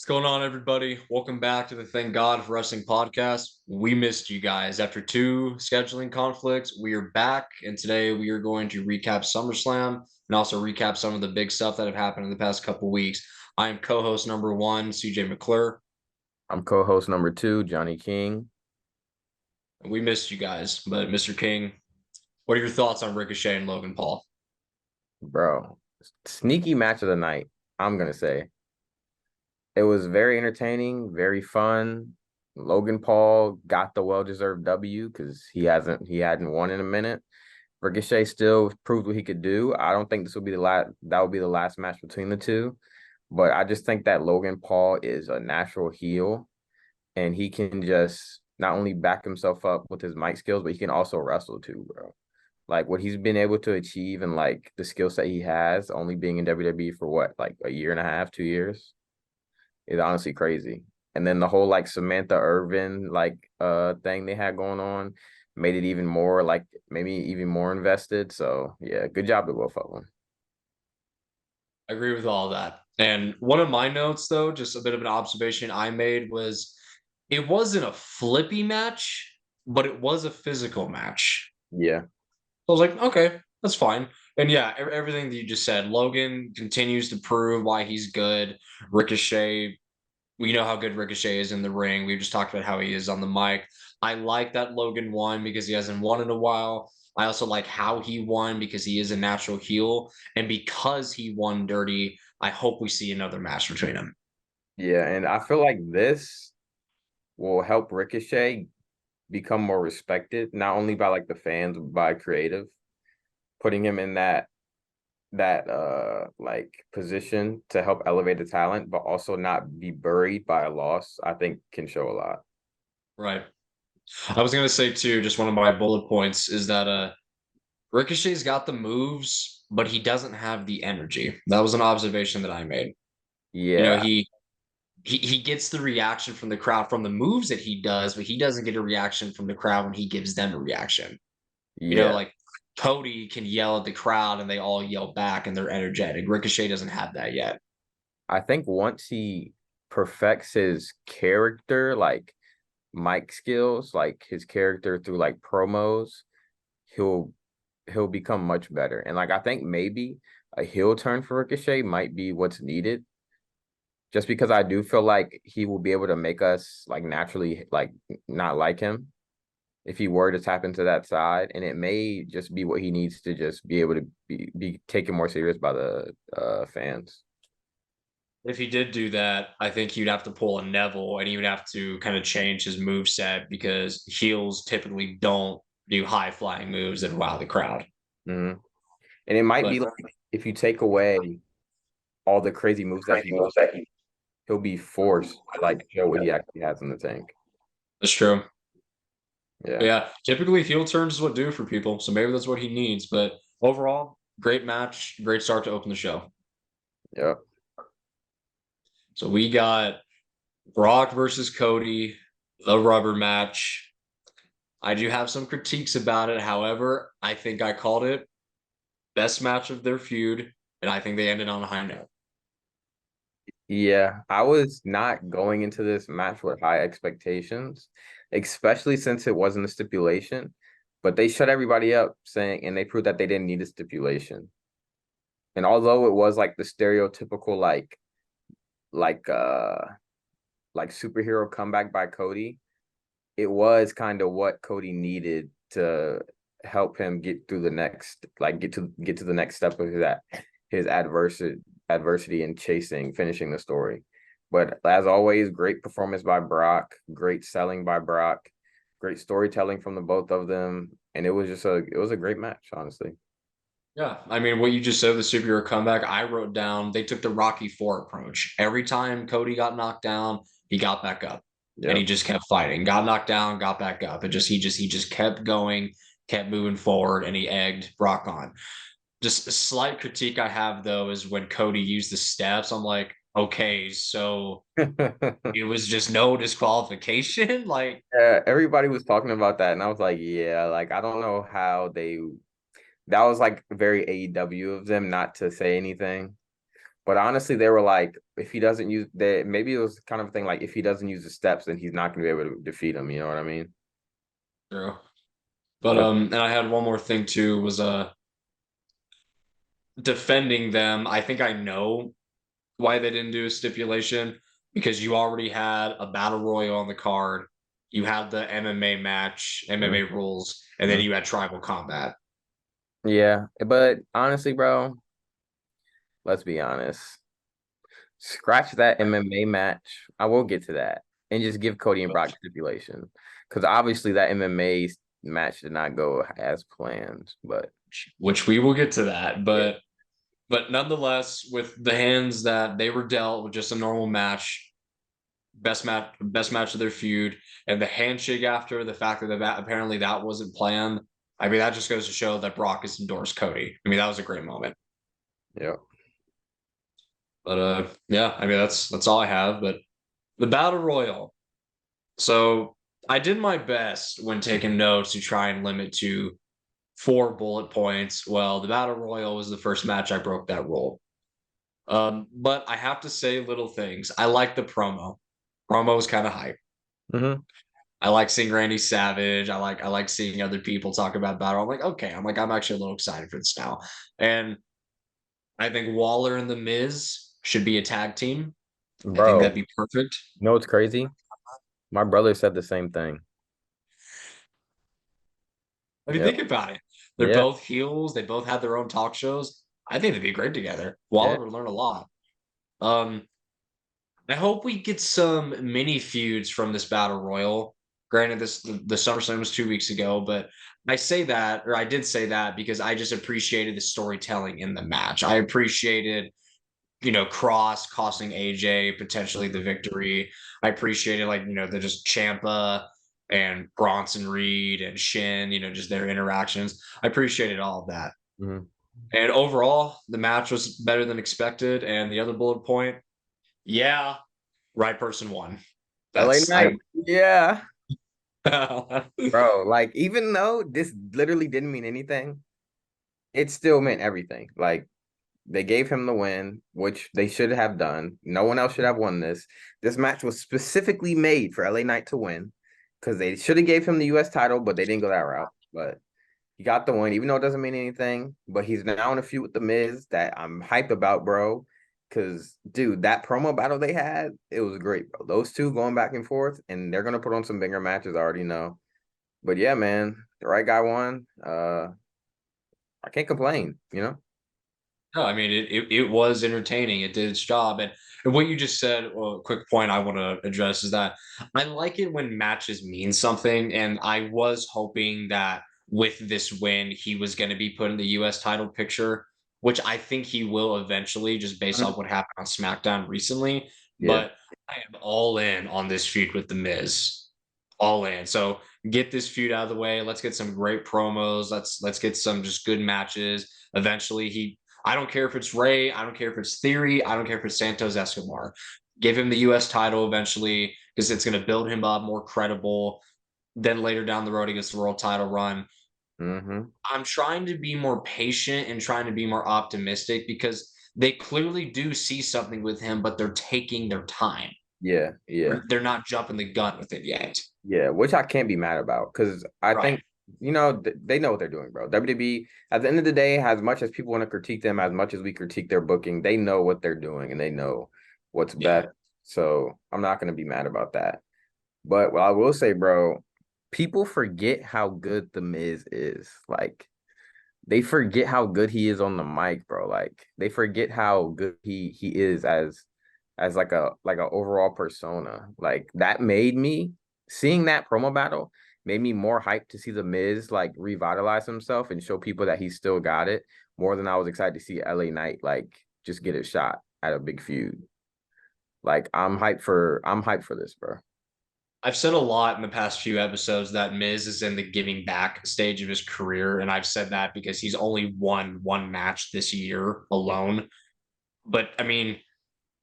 What's going on, everybody? Welcome back to the Thank God for Wrestling podcast. We missed you guys after two scheduling conflicts. We are back, and today we are going to recap SummerSlam and also recap some of the big stuff that have happened in the past couple weeks. I am co-host number one, CJ McClure. I'm co-host number two, Johnny King. We missed you guys, but Mr. King, what are your thoughts on Ricochet and Logan Paul? Bro, sneaky match of the night, I'm gonna say. It was very entertaining, very fun. Logan Paul got the well-deserved W because he hadn't won in a minute. Ricochet still proved what he could do. I don't think this will be the last that will be the last match between the two. But I just think that Logan Paul is a natural heel and he can just not only back himself up with his mic skills, but he can also wrestle too, bro. Like what he's been able to achieve and like the skill set he has, only being in WWE for what, like a year and a half, 2 years, is honestly crazy. And then the whole like Samantha Irvin thing they had going on made it even more like maybe even more invested. So yeah, good job to both of them. I agree with all that. And one of my notes, though, just a bit of an observation I made was it wasn't a flippy match, but it was a physical match. Yeah. I was like, okay, that's fine. And yeah, everything that you just said, Logan continues to prove why he's good. Ricochet, we know how good Ricochet is in the ring. We've just talked about how he is on the mic. I like that Logan won because he hasn't won in a while. I also like how he won because he is a natural heel. And because he won dirty, I hope we see another match between them. Yeah. And I feel like this will help Ricochet become more respected, not only by like the fans, but by creative, putting him in that like position to help elevate the talent, but also not be buried by a loss, I think can show a lot. Right. I was gonna say too, just one of my bullet points is that Ricochet's got the moves, but he doesn't have the energy. That was an observation that I made. You know, Yeah, he gets the reaction from the crowd from the moves that he does, but he doesn't get a reaction from the crowd when he gives them a reaction. You know, yeah. like Cody can yell at the crowd and they all yell back and they're energetic. Ricochet doesn't have that yet. I think once he perfects his character, like mic skills, like his character through like promos, he'll he'll become much better. And like I think maybe a heel turn for Ricochet might be what's needed. Just because I do feel like he will be able to make us like naturally like not like him if he were to tap into that side, and it may just be what he needs to just be able to be taken more serious by the fans. If he did do that, I think he'd have to pull a Neville and he would have to kind of change his move set because heels typically don't do high flying moves that wow the crowd. Mm-hmm. And it might But be like if you take away all the crazy moves that he does, he'll be forced to like show what he actually has in the tank. that's true. But Yeah. yeah, typically heel turns is what do for people. So maybe that's what he needs. But overall, great match, great start to open the show. Yep. So we got Brock versus Cody, the rubber match. I do have some critiques about it. However, I think I called it best match of their feud, and I think they ended on a high note. Yeah. I was not going into this match with high expectations, especially since it wasn't a stipulation. But they shut everybody up saying, and they proved that they didn't need a stipulation. And although it was like the stereotypical like uh like superhero comeback by Cody, it was kind of what Cody needed to help him get through the next like get to the next step of his adversity and finishing the story. But as always, great performance by Brock, great selling by Brock, great storytelling from the both of them, and it was a great match, honestly. Yeah, I mean, what you just said, the superhero comeback, I wrote down they took the Rocky Four approach. Every time Cody got knocked down, he got back up, and he Yep. just kept fighting. Got knocked down, got back up, and he just kept going, kept moving forward, and he egged Brock on. Just a slight critique I have though is when Cody used the steps. I'm like, okay, so it was just no disqualification. Like, Yeah, everybody was talking about that, and I was like, yeah, like I don't know how that was like very AEW of them not to say anything. But honestly, they were like, if he doesn't use the, maybe it was kind of a thing like if he doesn't use the steps, then he's not going to be able to defeat him. You know what I mean? True. But But and I had one more thing too was defending them. I think I know why they didn't do a stipulation because you already had a battle royal on the card. You had the MMA match, mm, MMA rules, and then mm. you had tribal combat. Yeah, but honestly, bro, let's be honest. Scratch that MMA match. I will get to that and just give Cody and Brock stipulation because obviously that MMA match did not go as planned. But Which we will get to that. yeah, But nonetheless, with the hands that they were dealt with just a normal match, best match of their feud, and the handshake after the fact that apparently that wasn't planned. I mean, that just goes to show that Brock has endorsed Cody. I mean, that was a great moment. yeah. But yeah, I mean that's all I have. But the battle royal. So I did my best when taking notes to try and limit to 4 bullet points. Well, the battle royal was the first match I broke that rule. But I have to say little things. I like the promo. Promo was kind of hype. Hmm. I like seeing Randy Savage. I like seeing other people talk about battle. I'm like, okay, I'm actually a little excited for this now. And I think Waller and the Miz should be a tag team. I think Bro, that'd be perfect. you know what's crazy? My brother said the same thing. If you Yeah, think about it, they're yeah, both heels. They both have their own talk shows. I think they'd be great together. yeah. Waller would learn a lot. Um, I hope we get some mini feuds from this battle royal. Granted, the SummerSlam was 2 weeks ago, but I say that, or I did say that because I just appreciated the storytelling in the match. I appreciated, Cross costing AJ potentially the victory. I appreciated the just Champa and Bronson Reed and Shin, just their interactions. I appreciated all of that. Mhm. And overall, the match was better than expected. And the other bullet point, yeah, right person won. LA That's I Knight. Yeah. I Bro, like even though this literally didn't mean anything, it still meant everything. Like they gave him the win, which they should have done. No one else should have won this. This match was specifically made for LA Knight to win because they should have gave him the US title, but they didn't go that route. But he got the win, even though it doesn't mean anything. But he's now in a feud with the Miz that I'm hype about, bro. Cause dude, that promo battle they had, it was great, bro. Those two going back and forth, and they're gonna put on some bigger matches, I already know. But yeah, man, the right guy won. I can't complain, you know? No, I mean it was entertaining. It did its job. And what you just said, well, a quick point I want to address is that I like it when matches mean something. And I was hoping that with this win, he was going to be put in the US title picture, which I think he will eventually, just based Mhm. off what happened on SmackDown recently. Yeah. But I am all in on this feud with The Miz. All in. So get this feud out of the way. Let's get some great promos. Let's get some just good matches. Eventually, I don't care if it's Ray. I don't care if it's Theory. I don't care if it's Santos Escobar. Give him the U.S. title eventually because it's going to build him up more credible. Then later down the road, he gets the world title run. Mm-hmm. I'm trying to be more patient and trying to be more optimistic because they clearly do see something with him, but they're taking their time. Yeah. Yeah. They're not jumping the gun with it yet. Yeah. Which I can't be mad about because I Right. think, they know what they're doing, bro. WWE, at the end of the day, as much as people want to critique them, as much as we critique their booking, they know what they're doing and they know what's Yeah. best. So I'm not going to be mad about that. But what I will say, bro, people forget how good The Miz is. Like, they forget how good he is on the mic, bro. Like, they forget how good he is as like a overall persona. Like that made me seeing that promo battle made me more hyped to see The Miz like revitalize himself and show people that he still got it more than I was excited to see LA Knight like just get a shot at a big feud. Like I'm hyped for this, bro. I've said a lot in the past few episodes that Miz is in the giving back stage of his career. And I've said that because he's only won one match this year alone. But I mean,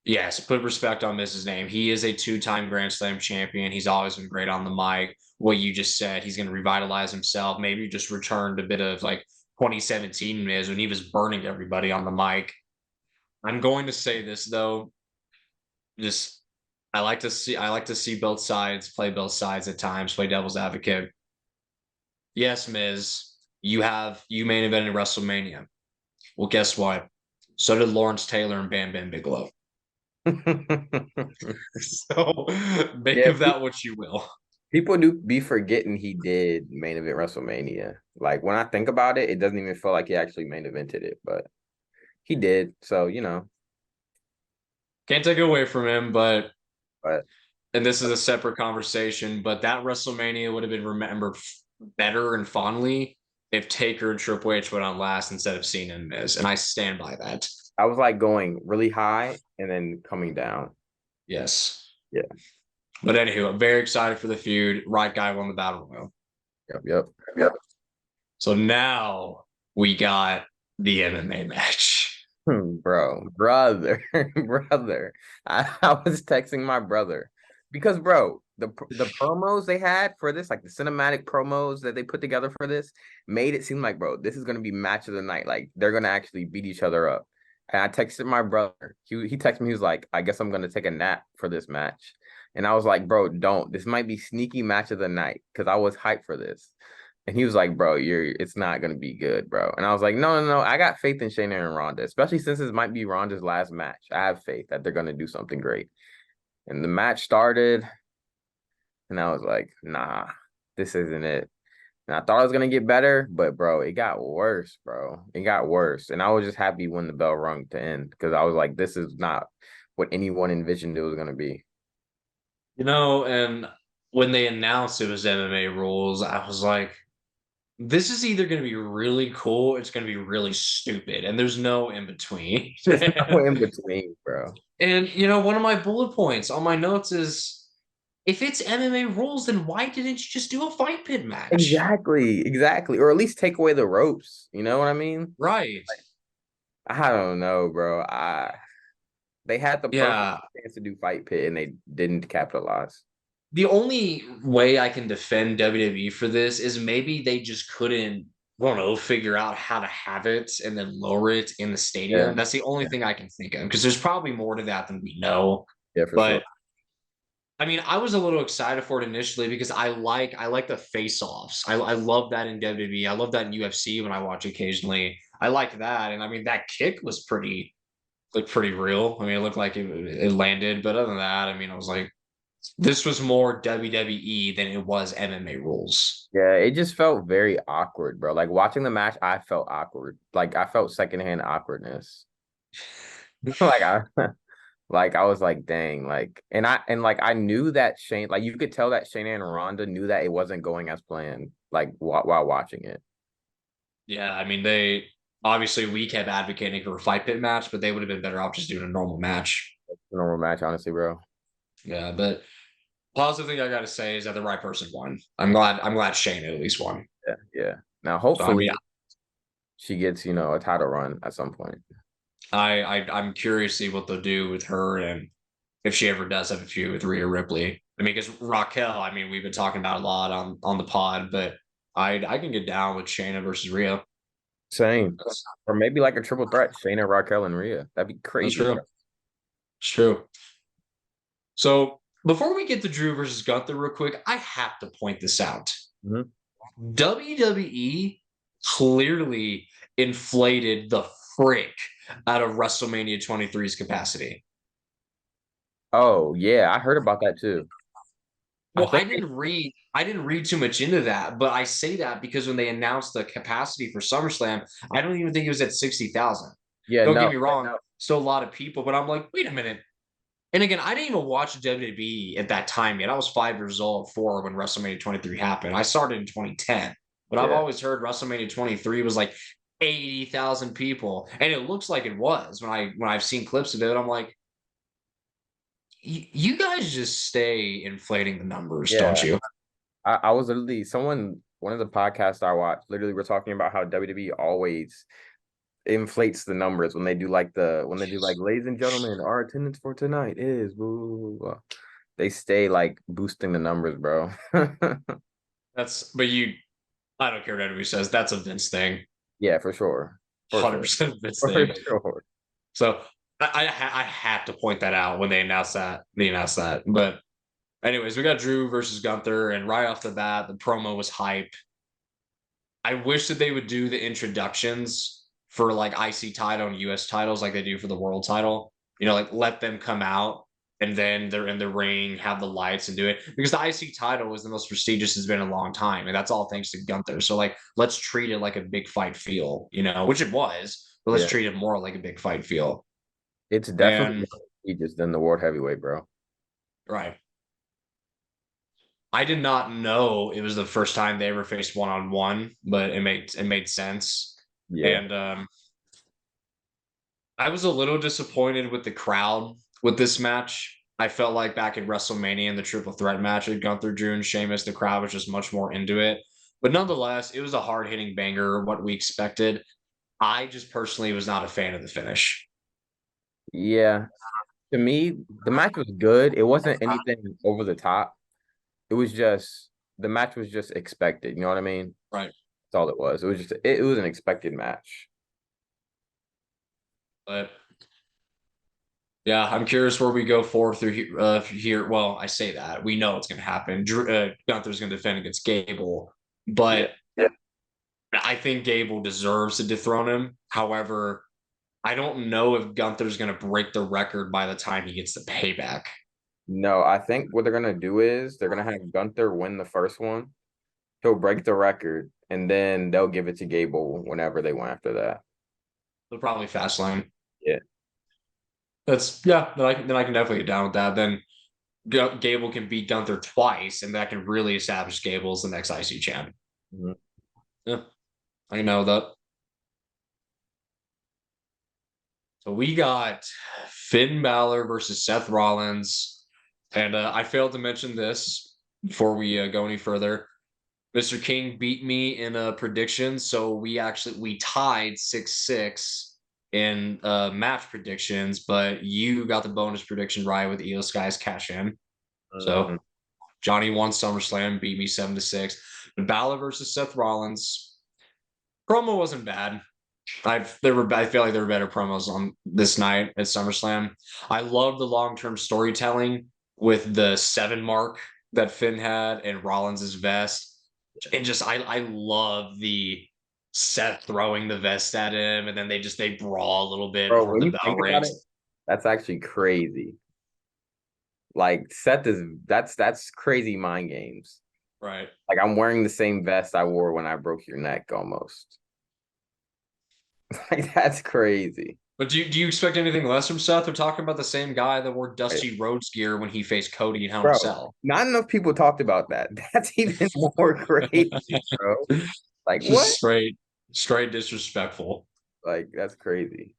yes, put respect on Miz's name. He is a 2-time Grand Slam champion. He's always been great on the mic. What you just said, he's going to revitalize himself. Maybe just returned a bit of like 2017 Miz when he was burning everybody on the mic. I'm going to say this though. Just I like to see both sides, play both sides at times, play devil's advocate. Yes, Miz, you main evented WrestleMania. Well, guess what? So did Lawrence Taylor and Bam Bam Bigelow. So make Yeah, of that what you will. people do be forgetting he did main event WrestleMania. Like when I think about it, it doesn't even feel like he actually main evented it, but he did. So, Can't take it away from him, but but and this is a separate conversation, but that WrestleMania would have been remembered better and fondly if Taker and Triple H went on last instead of Cena and Miz, and I stand by that. I was like going really high and then coming down. Yes. Yeah. But anywho, I'm very excited for the feud. Right guy won the battle royal. Yep. Yep. Yep. So now we got the MMA match. Bro, brother, brother. I was texting my brother because, bro, the promos they had for this, like the cinematic promos that they put together for this, made it seem like, bro, this is gonna be match of the night. Like they're gonna actually beat each other up. And I texted my brother. He texted me. He was like, "I guess I'm gonna take a nap for this match." And I was like, "Bro, don't. This might be sneaky match of the night because I was hyped for this." And he was like, "Bro, it's not gonna be good, bro." And I was like, "No, no, no. I got faith in Shayna and Ronda, especially since this might be Ronda's last match. I have faith that they're gonna do something great." And the match started, and I was like, "Nah, this isn't it." And I thought it was gonna get better, but bro, it got worse, bro. It got worse. And I was just happy when the bell rung to end because I was like, this is not what anyone envisioned it was gonna be. And when they announced it was MMA rules, I was like, this is either going to be really cool, it's going to be really stupid, and there's no in between. There's no in between, bro. And one of my bullet points on my notes is if it's MMA rules, then why didn't you just do a fight pit match? Exactly, exactly. Or at least take away the ropes. You know what I mean? Right. I don't know, bro. They had the perfect Yeah. chance to do Fight Pit and they didn't capitalize. The only way I can defend WWE for this is maybe they just couldn't, I don't know, figure out how to have it and then lower it in the Yeah, stadium. That's the only yeah, thing I can think of because there's probably more to that than we know. yeah, for sure. But I mean, I was a little excited for it initially because I like the face-offs. I love that in WWE. I love that in UFC when I watch occasionally. I like that, and I mean that kick was pretty real. I mean, it looked like it landed, but other than that, I mean, I was like, this was more WWE than it was MMA rules. Yeah, it just felt very awkward, bro. Like watching the match, I felt awkward. Like I felt secondhand awkwardness. like I like I was like, dang, like I knew that Shane, like you could tell that Shane and Ronda knew that it wasn't going as planned, like while watching it. Yeah, I mean, they obviously we kept advocating for a fight pit match, but they would have been better off just doing a normal match. Normal match, honestly, bro. Yeah, but positive thing I got to say is that the right person won. I'm glad Shane at least won. Yeah, yeah. Now So I hopefully mean, she gets, a title run at some point. I'm curious to see what they'll do with her and if she ever does have a feud with Rhea Ripley. I mean, because Raquel, I mean, we've been talking about a lot on the pod, but I can get down with Shayna versus Rhea. Same. Or maybe like a triple threat, Shayna, Raquel, and Rhea. That'd be That's crazy, true. bro. It's true. So before we get to Drew versus Gunther real quick, I have to point this out. Mhm. WWE clearly inflated the frick out of WrestleMania 23's capacity. Oh, yeah, I heard about that too. I Well, I think didn't read I didn't read too much into that, but I say that because when they announced the capacity for SummerSlam, I don't even think it was at 60,000. yeah, Don't get no. me wrong, still a lot of people, but I'm like, wait a minute. And again, I didn't even watch WWE at that time yet. I was 5 years old, 4 when WrestleMania 23 happened. I started in 2010, but I've Yeah. always heard WrestleMania 23 was like 80,000 people, and it looks like it was when I've seen clips of it. I'm like, you guys just stay inflating the numbers, don't Yeah. you? I was literally one of the podcasts I watched, literally we're talking about how WWE always inflates the numbers when they do like ladies and gentlemen, our attendance for tonight is boo, boo, boo. They stay like boosting the numbers, bro. But I don't care what anybody says. That's a Vince thing, Yeah, for sure. For sure. 100% Vince For thing. sure. So I had to point that out when they announced that. But anyways, we got Drew versus Gunther, and right off the bat, the promo was hype. I wish that they would do the introductions for like IC title and US titles like they do for the world title. Like let them come out and then they're in the ring, have the lights and do it. Because the IC title was the most prestigious it's been in a long time. And that's all thanks to Gunther. So like let's treat it like a big fight feel, which it was, but let's Yeah, treat it more like a big fight feel. it's definitely And more prestigious than the world heavyweight, bro. right. I did not know it was the first time they ever faced one on one, but it made sense. Yeah. And I was a little disappointed with the crowd with this match. I felt like back at WrestleMania in the triple threat match with Gunther, Drew, and Sheamus, the crowd was just much more into it. But nonetheless, it was a hard hitting banger, what we expected. I just personally was not a fan of the finish. Yeah. To me, the match was good. It wasn't anything over the top. It was just the match was just expected. You know what I mean? Right. That's all it was. It was just it was an expected match. But yeah, I'm curious where we go forward through here. Well, I say that we know it's going to happen. Gunther's going to defend against Gable, Yeah. but I think Gable deserves to dethrone him. However, I don't know if Gunther's going to break the record by the time he gets the payback. No, I think what they're gonna do is they're gonna have Gunther win the first one. He'll break the record, and then they'll give it to Gable whenever they want after that. They'll probably fast lane. Yeah. That's yeah. Then I can definitely get down with that. Then Gable can beat Gunther twice, and that can really establish Gable as the next IC champ. Mhm. Yeah, I know that. So we got Finn Balor versus Seth Rollins, and I failed to mention this before we go any further. Mr. King beat me in a prediction, so we tied 6-6 in match predictions, but you got the bonus prediction right with Io Sky's cash in. Mhm. So Johnny won SummerSlam, beat me 7-6. But Balor versus Seth Rollins. Promo wasn't bad. I feel like there were better promos on this night at SummerSlam. I love the long-term storytelling with the 7 mark that Finn had and Rollins's vest. And just I love the Seth throwing the vest at him, and then they brawl a little bit Bro, before when the you bell think about it, rings. that's actually crazy. Like Seth is that's crazy mind games. Right. Like I'm wearing the same vest I wore when I broke your neck almost. Like that's crazy. But do you expect anything less from Seth? They're talking about the same guy that wore Right. Dusty Rhodes gear when he faced Cody in Hell in a Bro, Cell. not enough people talked about that. That's even more crazy, bro. Like what? Just straight disrespectful. Like that's crazy.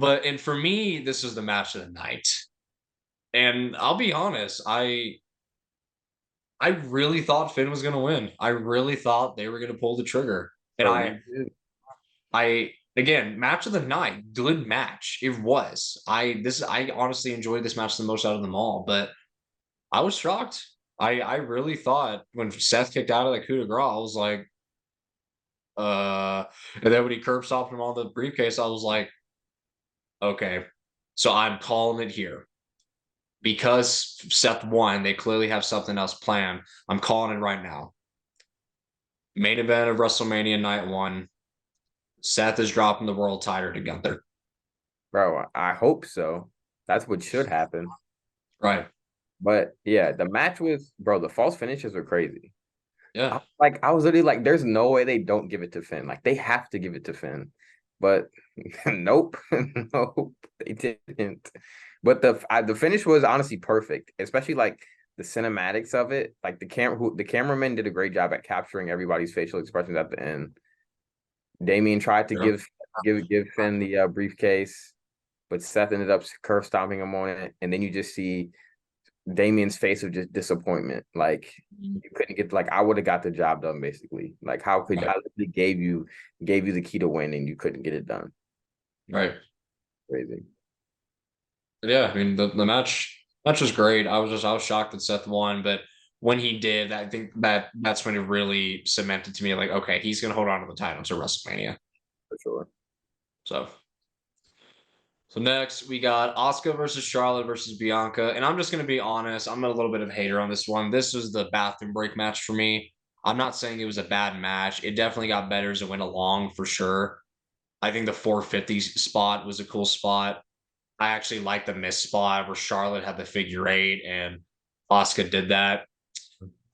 And for me, this is the match of the night. And I'll be honest, I really thought Finn was going to win. I really thought they were going to pull the trigger. And Bro, I you did. I again, match of the night, good match. It was. I honestly enjoyed this match the most out of them all, but I was shocked. I really thought when Seth kicked out of the coup de grace, I was like, and then when he curb stopped him on the briefcase, I was like, okay. So I'm calling it here. Because Seth won, they clearly have something else planned. I'm calling it right now. Main event of WrestleMania Night 1. Seth is dropping the world title to Gunther. Bro, I hope so. That's what should happen. Right. But yeah, the match was, bro, the false finishes are crazy. Yeah. I was literally like, there's no way they don't give it to Finn. Like they have to give it to Finn. But nope, nope, they didn't. But the finish was honestly perfect, especially like the cinematics of it. Like the cameraman did a great job at capturing everybody's facial expressions at the end. Damien tried to Yeah. give Finn the briefcase, but Seth ended up curve stomping him on it, and then you just see Damien's face of just disappointment. Like you couldn't get like I would have got the job done basically. Like how could Right. I literally gave you the key to win and you couldn't get it done? Right. Crazy. But yeah, I mean the match was great. I was shocked that Seth won, but when he did, I think that's when it really cemented to me like, okay, he's gonna hold on to the title to WrestleMania. For sure. So So next we got Asuka versus Charlotte versus Bianca. And I'm just gonna be honest, I'm a little bit of a hater on this one. This was the bathroom break match for me. I'm not saying it was a bad match. It definitely got better as it went along for sure. I think the 450 spot was a cool spot. I actually like the miss spot where Charlotte had the figure eight and Asuka did that.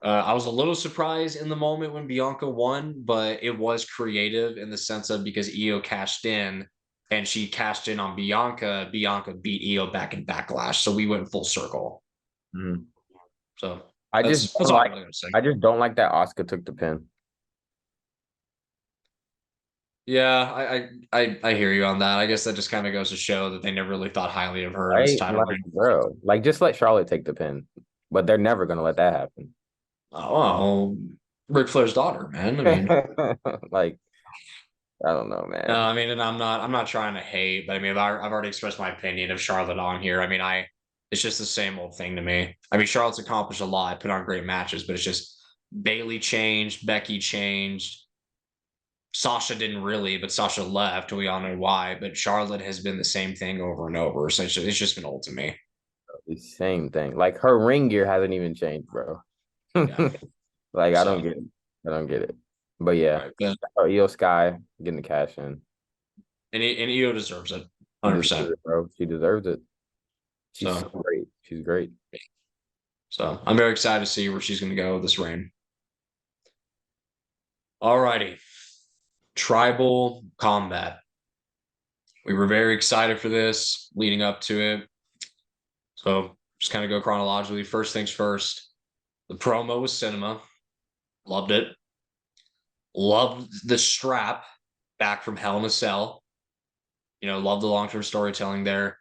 I was a little surprised in the moment when Bianca won, but it was creative in the sense of because Io cashed in and she cashed in on Bianca. Bianca beat Io back in Backlash, so we went full circle. Mhm. So I just that's don't all I'm like really gonna say. I just don't like that Oscar took the pin. Yeah, I hear you on that. I guess that just kind of goes to show that they never really thought highly of her in this Right? title Like, reign. bro, like just let Charlotte take the pin. But they're never gonna let that happen. Oh, well, Ric Flair's daughter, man. I mean, Like, I don't know, no, man. I mean, and I'm not trying to hate, but I mean, I've already expressed my opinion of Charlotte on here. I mean, it's just the same old thing to me. I mean, Charlotte's accomplished a lot, put on great matches, but it's just Bailey changed, Becky changed, Sasha didn't really, but Sasha left. We all know why. But Charlotte has been the same thing over and over. So it's just been old to me. The same thing. Like her ring gear hasn't even changed, bro. Yeah. Like I don't So get it. I don't get it. But yeah, right, but Io Sky getting the cash in. and Io deserves it, She 100%. deserves it, bro. She deserves it. She's so So great. She's great. I'm very excited to see where she's going to go this reign. All righty, tribal combat. We were very excited for this leading up to it. So just kind of go chronologically. First things first, the promo was cinema. Loved it. Loved the strap back from Hell in a Cell. Love the long term storytelling there.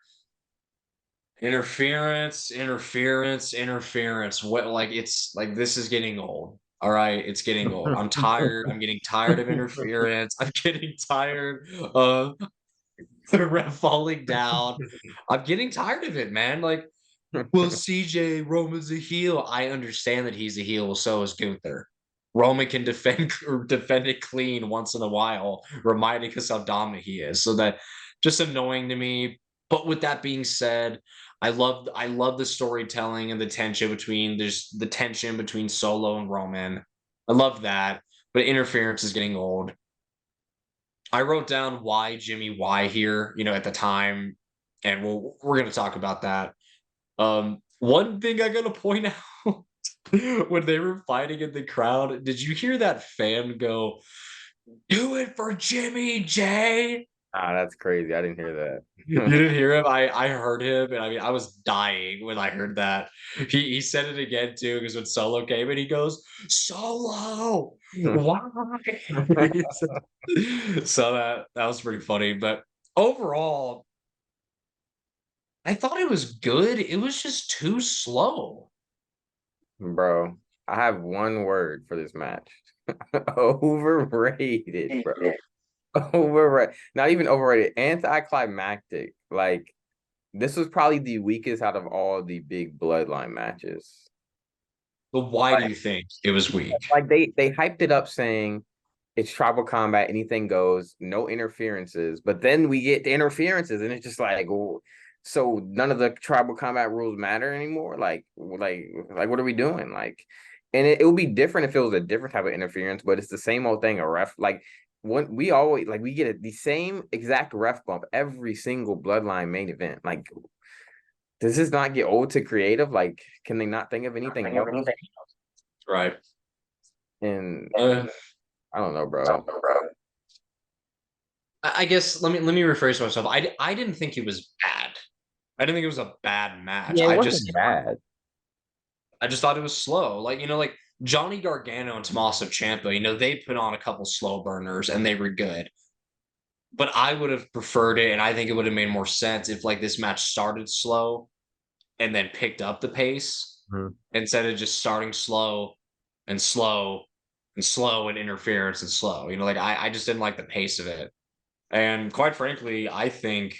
Interference, interference, interference. What like it's like this is getting old. All right, it's getting old. I'm tired. I'm getting tired of interference. I'm getting tired of the ref falling down. I'm getting tired of it, man. Like, well, CJ Roman's a heel. I understand that he's a heel. Well, so is Gunther. Roman can defend it clean once in a while, reminding us how dominant he is. So that just annoying to me. But with that being said, I love the storytelling and the tension between Solo and Roman. I love that. But interference is getting old. I wrote down why Jimmy why here, at the time, and we're gonna talk about that. One thing I gotta point out when they were fighting in the crowd, did you hear that fan go, "Do it for Jimmy J"? Ah, that's crazy. I didn't hear You that. didn't hear him? I heard him, and I mean I was dying when I heard that. He said it again too, because when Solo came and he goes, "Solo, why?" So that was pretty funny. But overall, I thought it was good. It was just too slow. Bro, I have one word for this match. Overrated, bro. Overrated. Not even overrated. Anticlimactic. Like this was probably the weakest out of all the big bloodline matches. But why do Like, you think it was weak? like they hyped it up saying it's tribal combat, anything goes, no interferences. But then we get the interferences, and it's just like, well, so none of the tribal combat rules matter anymore. Like, what are we doing? Like, and it would be different if it was a different type of interference, but it's the same old thing. A ref, like, when we always like we get the same exact ref bump every single bloodline main event. Like, does this not get old to creative? Like, can they not think of anything else? Right. And Uh, I don't know, bro. I guess let me rephrase myself. I didn't think it was bad. I didn't think it was a bad match. Yeah, it I wasn't just bad. I just thought it was slow. Like Johnny Gargano and Tommaso Ciampa, they put on a couple slow burners and they were good. But I would have preferred it, and I think it would have made more sense if like this match started slow and then picked up the pace Mhm. instead of just starting slow and slow and slow and interference and slow. Like I just didn't like the pace of it. And quite frankly, I think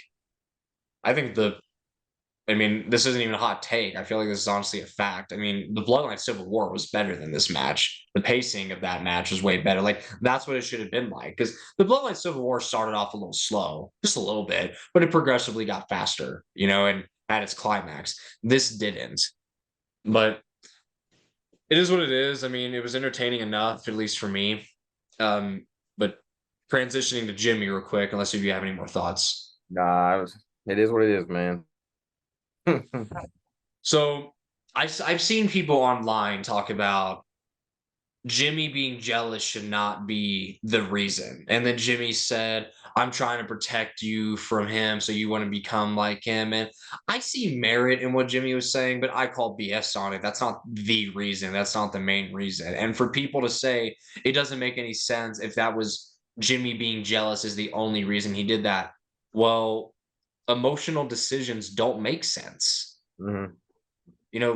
the I mean, this isn't even a hot take. I feel like this is honestly a fact. I mean, the Bloodline Civil War was better than this match. The pacing of that match was way better. Like, that's what it should have been like. Because the Bloodline Civil War started off a little slow, just a little bit, but it progressively got faster, and at its climax. This didn't. But it is what it is. I mean, it was entertaining enough, at least for me. But transitioning to Jimmy real quick, unless if you have any more thoughts. Nah, it is what it is, man. So I've seen people online talk about Jimmy being jealous should not be the reason. And then Jimmy said, I'm trying to protect you from him, so you want to become like him. And I see merit in what Jimmy was saying, but I call BS on it. That's not the reason. That's not the main reason. And for people to say it doesn't make any sense if that was Jimmy being jealous is the only reason he did that. Well, emotional decisions don't make sense. Mhm.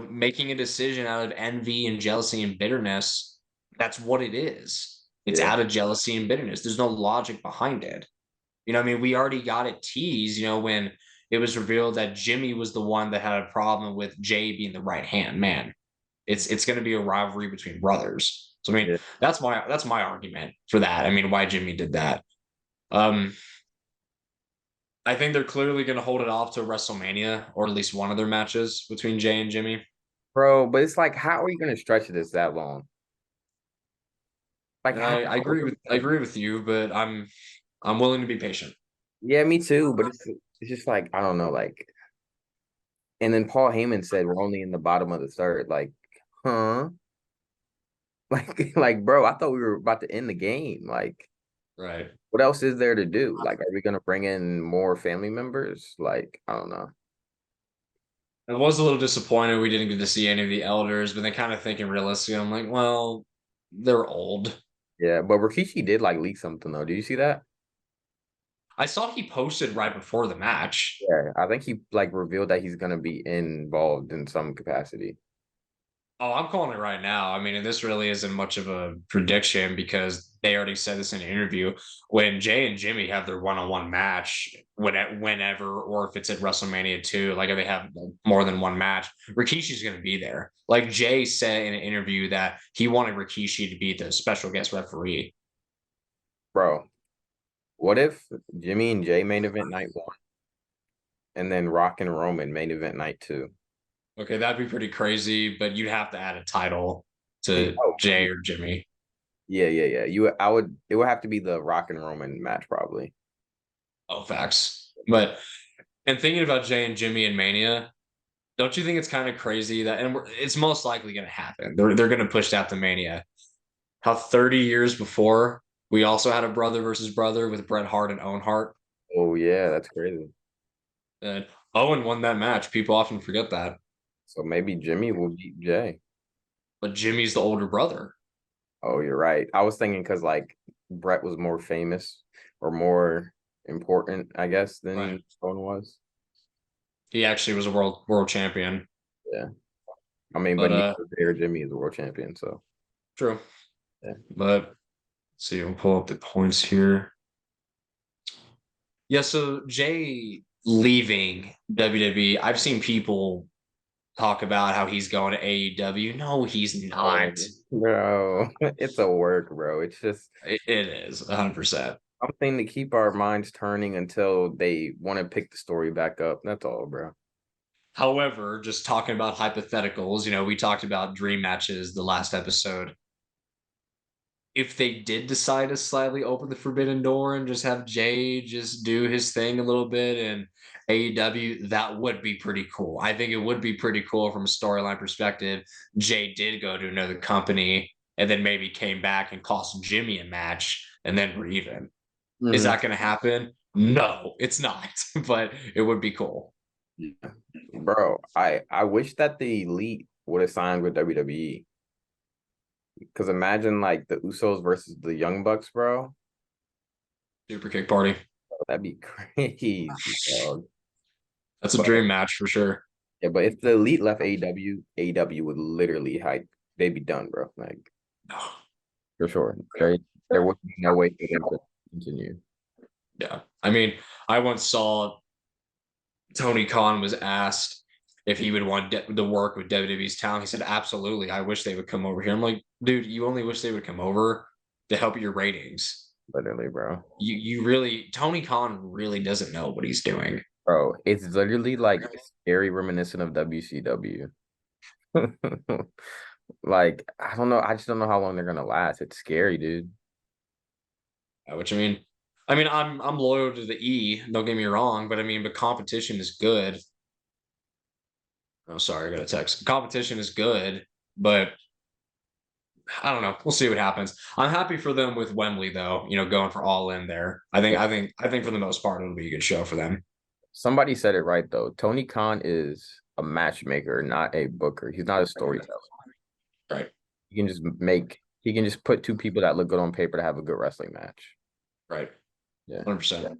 Making a decision out of envy and jealousy and bitterness, that's what it is. It's Yeah, out of jealousy and bitterness. There's no logic behind it. I mean, we already got it teased, when it was revealed that Jimmy was the one that had a problem with Jay being the right hand man. It's going to be a rivalry between brothers. So I mean, yeah. that's my argument for that. I mean, why Jimmy did that. Um, I think they're clearly going to hold it off to WrestleMania or at least one of their matches between Jay and Jimmy. Bro, but it's like, how are you gonna stretch this that long? Like, And how? I agree with you, but I'm willing to be patient. Yeah, me too. But it's just like I don't know, like. And then Paul Heyman said we're only in the bottom of the third. Like, huh? Like, bro, I thought we were about to end the game. Like, Right. what else is there to do? Like, are we gonna bring in more family members? Like, I don't know. I was a little disappointed we didn't get to see any of the elders, but then kind of thinking realistically, I'm like, well, they're old. Yeah, but Rikishi did like leak something though. Did you see that? I saw he posted right before the match. Yeah, I think he like revealed that he's gonna be involved in some capacity. Oh, I'm calling it right now. I mean, and this really isn't much of a prediction because they already said this in an interview. When Jay and Jimmy have their one-on-one match, whenever, or if it's at WrestleMania 2, like if they have more than one match, Rikishi's going to be there. Like Jay said in an interview that he wanted Rikishi to be the special guest referee. Bro, what if Jimmy and Jay main event night one, and then Rock and Roman main event night two? Okay, that'd be pretty crazy, but you'd have to add a title Yeah, to oh, Jay or Jimmy. yeah. It would have to be the Rock and Roman match probably. Oh, facts. But and thinking about Jay and Jimmy and Mania, don't you think it's kind of crazy that, and it's most likely going to happen. They're going to push that to Mania. How 30 years before we also had a brother versus brother with Bret Hart and Owen Hart, Oh yeah, that's crazy. and Owen won that match. People often forget that, So maybe Jimmy will beat Jay. but Jimmy's the older brother. Oh, you're right. I was thinking because like Brett was more famous or more important, I guess, Right. than Stone was. He actually was a world champion. Yeah. I mean, but But neither Jay or Jimmy is a world champion, so true. yeah. But let's see, we'll pull up the points here. Yeah, so Jay leaving WWE, I've seen people talk about how he's going to AEW. No, he's Oh, not. bro, it's a work, bro. It's just It is 100%. something to keep our minds turning until they want to pick the story back up. That's all, bro. However, just talking about hypotheticals, we talked about dream matches the last episode. If they did decide to slightly open the forbidden door and just have Jay just do his thing a little bit and AEW, that would be pretty cool. I think it would be pretty cool from a storyline perspective. Jay did go to another company and then maybe came back and cost Jimmy a match and then we're even. Is Mhm. that going to happen? No, it's not, but it would be cool. Yeah. Bro, I wish that the Elite would have signed with WWE. Because imagine like the Usos versus the Young Bucks, bro. Super kick party. That'd be crazy, dog. That's a But dream match for sure. yeah, but if the Elite left AEW, AEW would literally hide. They'd be done, bro. Like for sure. There would be no way for them to continue. Yeah. I mean, I once saw Tony Khan was asked if he would want to work with WWE's talent. He said, "Absolutely. I wish they would come over here." I'm like, dude, you only wish they would come over to help your ratings. Literally, bro. You really Tony Khan really doesn't know what he's doing. Bro, it's literally like scary reminiscent of WCW. Like, I don't know. I just don't know how long they're gonna last. It's scary, dude. Which I mean, I'm loyal to the E. Don't get me wrong, but but competition is good. Oh, sorry, I got a text. Competition is good, but I don't know. We'll see what happens. I'm happy for them with Wembley, though. Going for all in there. I think for the most part, it'll be a good show for them. Somebody said it right though. Tony Khan is a matchmaker, not a booker. He's not a storyteller. Right, He can just put two people that look good on paper to have a good wrestling match. right, Yeah. 100%.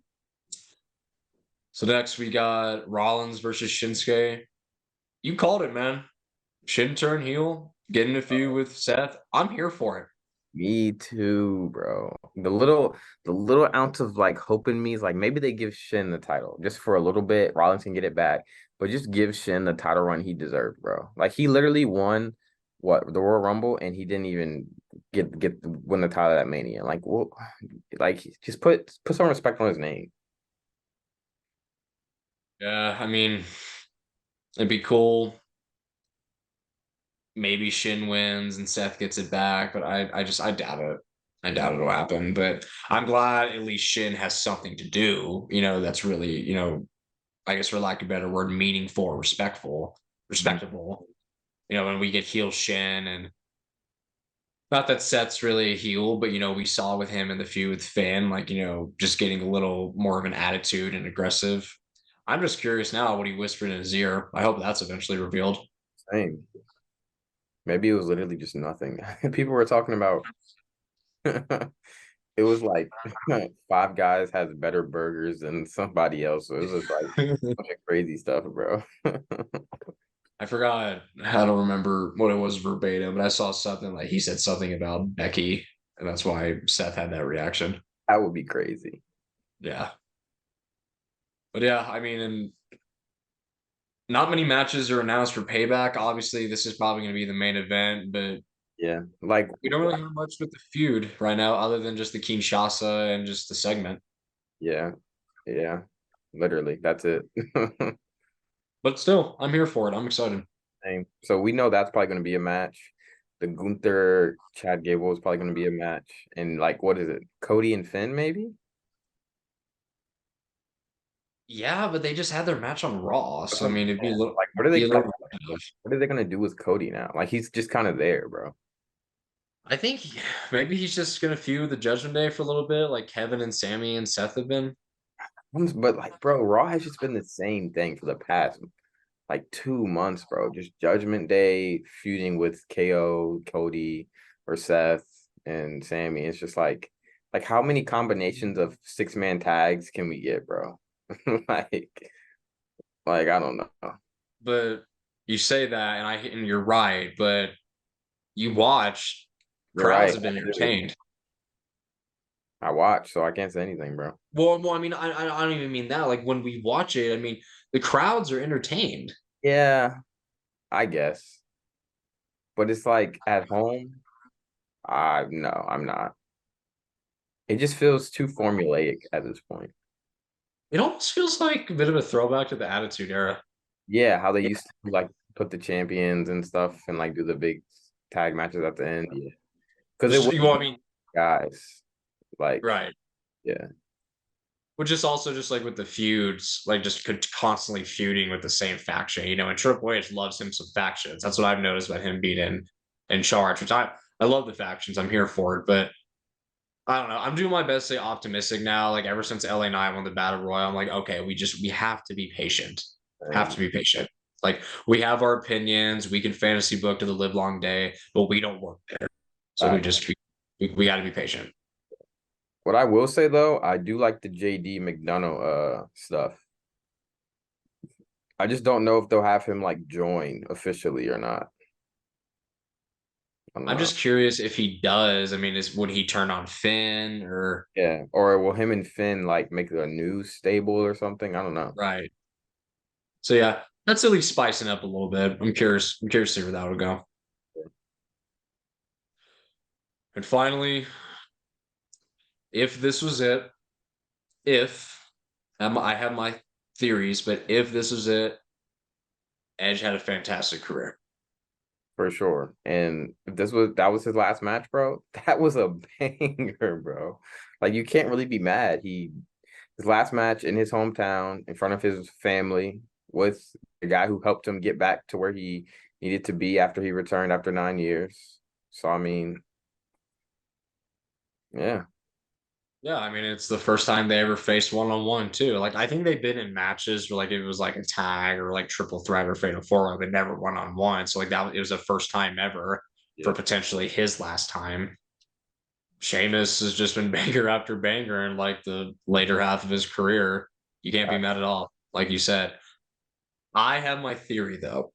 So next we got Rollins versus Shinsuke. You called it, man. Shin turn heel, get in a feud with Seth. I'm here for it. Me too, bro. The little ounce of like hope in me is like maybe they give Shin the title just for a little bit. Rollins can get it back, but just give Shin the title run he deserved, bro. Like he literally won the Royal Rumble and he didn't even win the title at Mania. Like, well, like just put some respect on his name. Yeah, it'd be cool. Maybe Shin wins and Seth gets it back, but I doubt it. I doubt it'll happen. But I'm glad at least Shin has something to do, that's really, I guess for lack of a better word, meaningful, respectable. When we get heel Shin and not that Seth's really a heel, but we saw with him in the feud with Finn, like, just getting a little more of an attitude and aggressive. I'm just curious now what he whispered in his ear. I hope that's eventually revealed. Same. Maybe it was literally just nothing. People were talking about it was like Five Guys has better burgers than somebody else. So it was just like bunch of crazy stuff, bro. I forgot. I don't remember what it was verbatim, but I saw something like he said something about Becky, and that's why Seth had that reaction. That would be crazy. Yeah. But yeah, and not many matches are announced for Payback. Obviously, this is probably going to be the main event, but Yeah. Like, we don't really have much with the feud right now, other than just the Kinshasa and just the segment. yeah. Yeah. Literally. That's it. But still, I'm here for it. I'm excited. Same. So we know that's probably going to be a match. The Gunther Chad Gable is probably going to be a match. And like, what is it? Cody and Finn, maybe? Yeah, but they just had their match on Raw, That's so what I'm it'd be a saying. little, Like, what are they be a like, little repetitive. what are they gonna do with Cody now? Like he's just kind of there, bro. I think maybe he's just gonna feud with the Judgment Day for a little bit, like Kevin and Sammy and Seth have been. But like, bro, Raw has just been the same thing for the past like 2 months, bro. Just Judgment Day feuding with KO, Cody, or Seth and Sammy. It's just like how many combinations of 6-man tags can we get, bro? like, like I don't know. But you say that, and you're right, but you watch, You're crowds right. have been entertained. I watch, so I can't say anything, bro. Well, I don't even mean that. Like when we watch it, the crowds are entertained. Yeah, I guess. But it's like at home, I no, I'm not. It just feels too formulaic at this point. It almost feels like a bit of a throwback to the Attitude Era. Yeah, how they used to like put the champions and stuff and like do the big tag matches at the end. Yeah, because it Just was you know what I mean, guys. Like, right? yeah, Which is also just like with the feuds, like just constantly feuding with the same faction, and Triple H loves him some factions. That's what I've noticed about him being in charge, which I love the factions. I'm here for it, but I don't know. I'm doing my best to stay optimistic now. Like ever since LA Knight won the Battle Royal, I'm like, okay, we have to be patient. Have to be patient. Like we have our opinions. We can fantasy book to the live long day, but we don't work there. So we got to be patient. what I will say though, I do like the JD McDonough stuff. I just don't know if they'll have him like join officially or not. I don't I'm know. just curious if he does. Would he turn on Finn or Yeah, or will him and Finn like make a new stable or something? I don't know. right? So yeah, that's at least spicing up a little bit. I'm curious. I'm curious to see where that would go. And finally, if this was it, if I have my theories, but if this was it, Edge had a fantastic career. For sure. And if that was his last match, bro, that was a banger, bro. Like you can't really be mad. His last match in his hometown in front of his family with the guy who helped him get back to where he needed to be after he returned after 9 years. So I mean, yeah. Yeah, I mean it's the first time they ever faced one on one too. Like I think they've been in matches where like it was like a tag or like triple threat or fatal four, like they never one on one. So like that it was the first time ever for Yeah. potentially his last time. Sheamus has just been banger after banger in like the later half of his career. You can't be mad at all. Like you said, I have my theory though.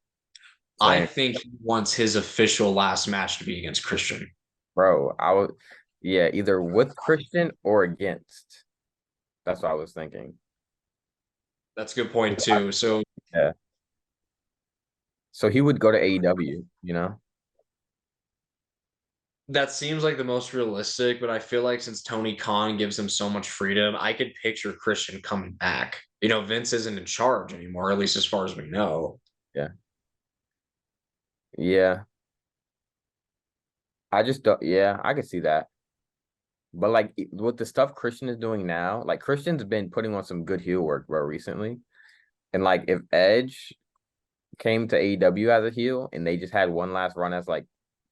I Same, think he wants his official last match to be against Christian. bro. Yeah, either with Christian or against. That's what I was thinking. That's a good point too. So Yeah. So he would go to AEW, you know? that seems like the most realistic, but I feel like since Tony Khan gives him so much freedom, I could picture Christian coming back. You know, Vince isn't in charge anymore, at least as far as we know. Yeah. Yeah. I just don't, yeah, I could see that. But like with the stuff Christian is doing now, like Christian's been putting on some good heel work, bro, recently. And like if Edge came to AEW as a heel and they just had one last run as like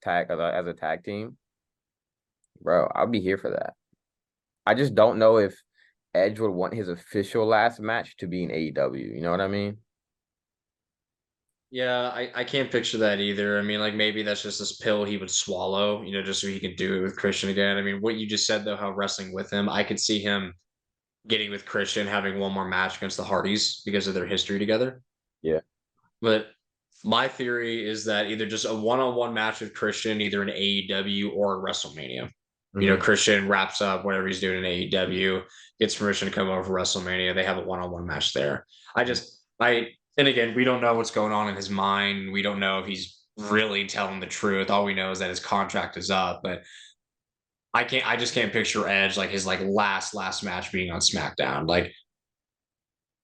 as a tag team, bro, I'll be here for that. I just don't know if Edge would want his official last match to be in AEW. You know what I mean? Yeah, I can't picture that either. I mean, like maybe that's just this pill he would swallow, you know, just so he can do it with Christian again. I mean, what you just said though, how wrestling with him, I could see him getting with Christian, having one more match against the Hardys because of their history together. Yeah. But my theory is that either just a one-on-one match with Christian, either in AEW or WrestleMania. You know, Hmm. Christian wraps up whatever he's doing in AEW, gets permission to come over for WrestleMania. They have a one-on-one match there. And again, we don't know what's going on in his mind. We don't know if he's really telling the truth. All we know is that his contract is up. But I just can't picture Edge like his like last match being on SmackDown. Like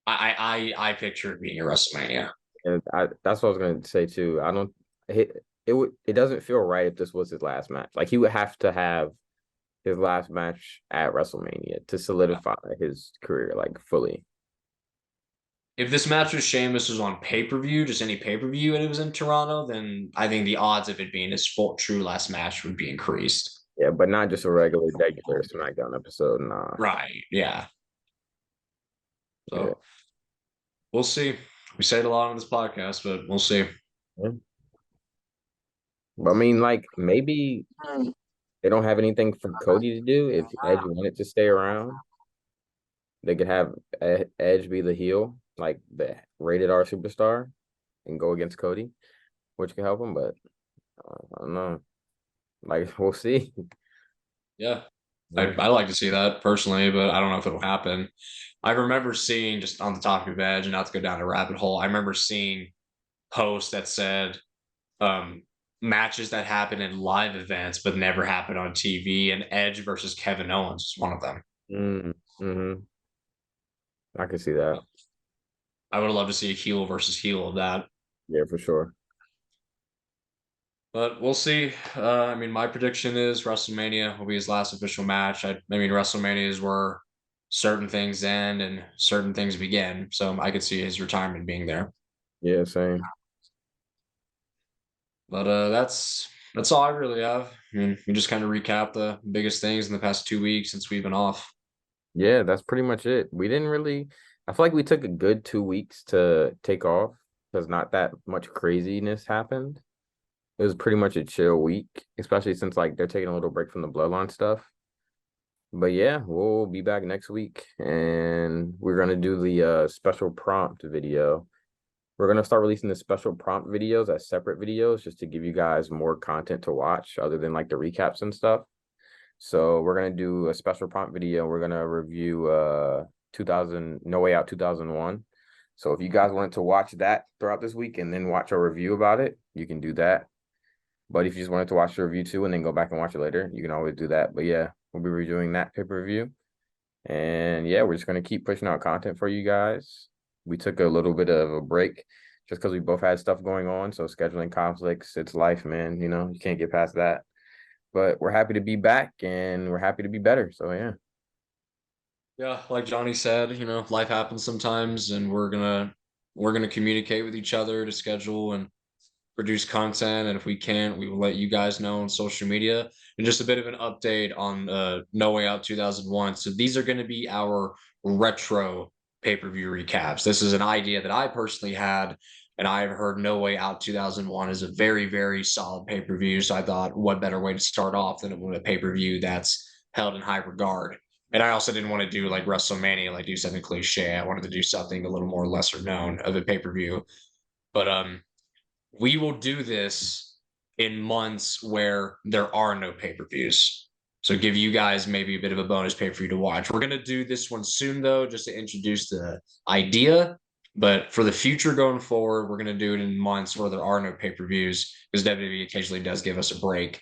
I picture it being a WrestleMania. And that's what I was gonna say too. I don't it doesn't feel right if this was his last match. Like he would have to have his last match at WrestleMania to solidify his career like fully. If this match with Sheamus was on pay per view, just any pay per view, and it was in Toronto, then I think the odds of it being his full true last match would be increased. Yeah, but not just a regular SmackDown episode. Nah. Right. Yeah. Yeah. So we'll see. We say it a lot on this podcast, but we'll see. Yeah. But I mean, like maybe they don't have anything for Cody to do. If Edge wanted to stay around, they could have Edge be the heel, like the rated R superstar, and go against Cody, which could help him. But I don't know. Like we'll see. Yeah. Yeah. I like to see that personally, but I don't know if it'll happen. I remember seeing just on the topic of Edge, and not to go down a rabbit hole, I remember seeing posts that said um, matches that happen in live events but never happen on TV, and Edge versus Kevin Owens is one of them. Mm-hmm. I can see that. I would love to see a heel versus heel of that, Yeah, for sure. but we'll see. I mean, my prediction is WrestleMania will be his last official match. I mean, WrestleMania is where certain things end and certain things begin, so I could see his retirement being there. Yeah, same. But that's all I really have. I mean, we just kind of recap the biggest things in the past 2 weeks since we've been off. Yeah, that's pretty much it. We didn't really, I feel like we took a good 2 weeks to take off because not that much craziness happened. It was pretty much a chill week, especially since like they're taking a little break from the bloodline stuff. But yeah, we'll be back next week and we're gonna do the special prompt video. We're gonna start releasing the special prompt videos as separate videos just to give you guys more content to watch other than like the recaps and stuff. So we're gonna do a special prompt video. We're gonna review 2000 No Way Out 2001. So if you guys wanted to watch that throughout this week and then watch a review about it, you can do that. But if you just wanted to watch the review too and then go back and watch it later, you can always do that. But yeah, we'll be reviewing that pay-per-view. And yeah, we're just gonna keep pushing out content for you guys. We took a little bit of a break just because we both had stuff going on. So scheduling conflicts, it's life, man. You know, you can't get past that. But we're happy to be back and we're happy to be better. So yeah. Yeah, like Johnny said, life happens sometimes, and we're gonna communicate with each other to schedule and produce content. And if we can't, we will let you guys know on social media. And just a bit of an update on No Way Out 2001. So these are going to be our retro pay-per-view recaps. This is an idea that I personally had, and I've heard No Way Out 2001 is a very, very solid pay-per-view. So I thought, what better way to start off than with a pay-per-view that's held in high regard. And I also didn't want to do like WrestleMania, like do something cliche. I wanted to do something a little more lesser known of a pay-per-view. But we will do this in months where there are no pay-per-views. So give you guys maybe a bit of a bonus pay-per-view to watch. We're gonna do this one soon though, just to introduce the idea. But for the future going forward, we're gonna do it in months where there are no pay-per-views because WWE occasionally does give us a break.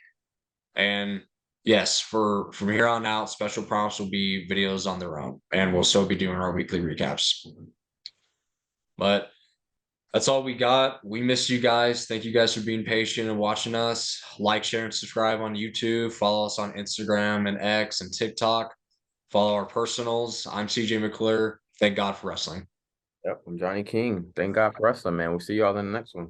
And yes, for from here on out, Special Prompts will be videos on their own, and we'll still be doing our weekly recaps. But that's all we got. We miss you guys. Thank you guys for being patient and watching us. Like, share, and subscribe on YouTube. Follow us on Instagram and X and TikTok. Follow our personals. I'm CJ McClure. Thank God for wrestling. Yep, I'm Johnny King. Thank God for wrestling, man. We'll see y'all in the next one.